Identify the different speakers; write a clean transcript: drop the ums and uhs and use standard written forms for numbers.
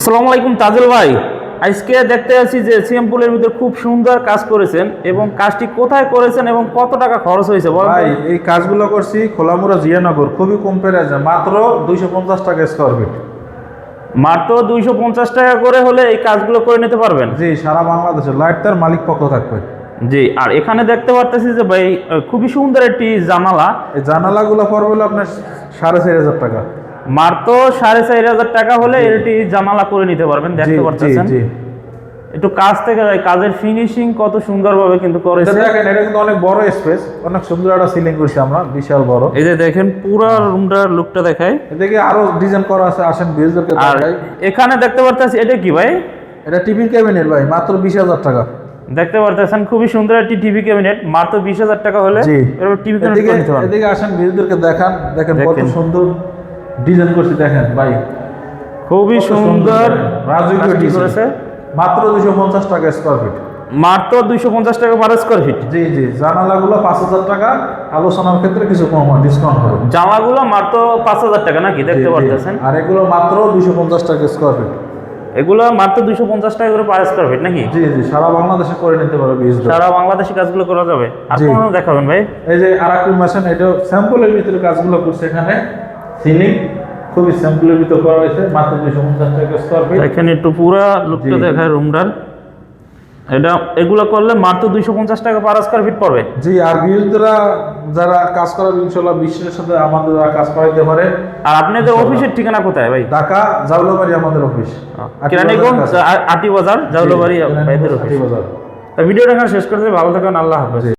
Speaker 1: আসসালামু আলাইকুম তাজুল ভাই, আজকে দেখতে আছি যে সিএমপুলের ভিতর খুব সুন্দর কাজ করেছেন এবং কাজটি কোথায় করেছেন এবং কত টাকা খরচ হয়েছে বলেন
Speaker 2: ভাই এই কাজগুলো করছি খোলামুড়া জিয়ানগর, খুবই কম প্রাইসে, মাত্র 250 টাকা স্কোয়ার ফিট।
Speaker 1: মাত্র 250 টাকা করে হলে এই কাজগুলো করে নিতে পারবেন।
Speaker 2: জি, সারা বাংলাদেশে লাইট তার মালিক পক্ষ থাকবে।
Speaker 1: জি, আর এখানে দেখতে পারতেছি যে ভাই খুবই সুন্দর একটি জানালা।
Speaker 2: এই জানালাগুলো পড়বে হলো আপনার 4,500 টাকা।
Speaker 1: মাত্র 4,500 টাকা হলে এটি জানালা করে নিতে পারবেন। দেখতে পারতেছেন একটু কাজ থেকে কাজের ফিনিশিং কত সুন্দরভাবে কিন্তু করেছে।
Speaker 2: দেখেন এটা কিন্তু অনেক বড় স্পেস, অনেক সুন্দর একটা সিলিং করছি আমরা, বিশাল বড়।
Speaker 1: এই যে দেখেন পুরো রুমটার লুকটা দেখায়।
Speaker 2: এদিকে আরো ডিজাইন করা আছে, আসেন ভিউজদেরকে
Speaker 1: আর
Speaker 2: দেখাই।
Speaker 1: এখানে দেখতে পারতেছি এটা কি ভাই?
Speaker 2: এটা টিফিন ক্যাবিনেট ভাই, মাত্র 20,000 টাকা।
Speaker 1: দেখতে পারতেছেন খুবই সুন্দর একটি টিভি ক্যাবিনেট, মাত্র 20,000 টাকা হলে টিভি ক্যাবিনেট করে নিতে পারবেন।
Speaker 2: এদিকে আসেন ভিউজদেরকে দেখান, দেখেন কত সুন্দর ডিজাইন করছি, দেখেন ভাই
Speaker 1: খুবই সুন্দর
Speaker 2: রাজকীয় ডিজাইন। মাত্র 250 টাকা স্কোয়ার ফিট।
Speaker 1: মাত্র 250 টাকা পার স্কোয়ার ফিট।
Speaker 2: জি জি, জানালাগুলো 5,000 টাকা, আলোচনার ক্ষেত্রে কিছু কম হয়, ডিসকাউন্ট হবে।
Speaker 1: জামাগুলো মাত্র 5,000 টাকা নাকি? দেখতে পারতেছেন।
Speaker 2: আর এগুলো মাত্র 250 টাকা স্কোয়ার ফিট।
Speaker 1: এগুলো মাত্র 250 টাকা করে পার স্কোয়ার ফিট নাকি?
Speaker 2: জি জি, সারা বাংলাদেশে করে নিতে পারবে।
Speaker 1: সারা বাংলাদেশে কাজগুলো করা যাবে। আর কোন দেখাবেন ভাই?
Speaker 2: এই যে আরাকুল মেশিন, এটা স্যাম্পলের ভিতরে কাজগুলো করছে। এখানে সিলিং খুবই স্যাম্পলের ভিতরে করা হয়েছে, মাত্র 250 টাকা স্কোয়ার ফিট।
Speaker 1: এখানে একটু পুরো লুকটা দেখায় রুমটার। এটা এগুলো করলে মাত্র 250 টাকা পার স্কোয়ার ফিট পড়বে।
Speaker 2: জি, আর বিউজরা যারা কাজ করাবে ইনশাআল্লাহ বিশ্বের সাথে আমাদের কাজ করাইতে পারে।
Speaker 1: আর আপনাদের অফিসের ঠিকানা কোথায় ভাই?
Speaker 2: ঢাকা জাউলাবাড়ি আমাদের অফিস,
Speaker 1: কেরানীগঞ্জ আটি বাজার জাউলাবাড়ি ভাইদের অফিস। ভিডিওটা এখানে শেষ করতে, ভালো থাকেন, আল্লাহ হাফেজ।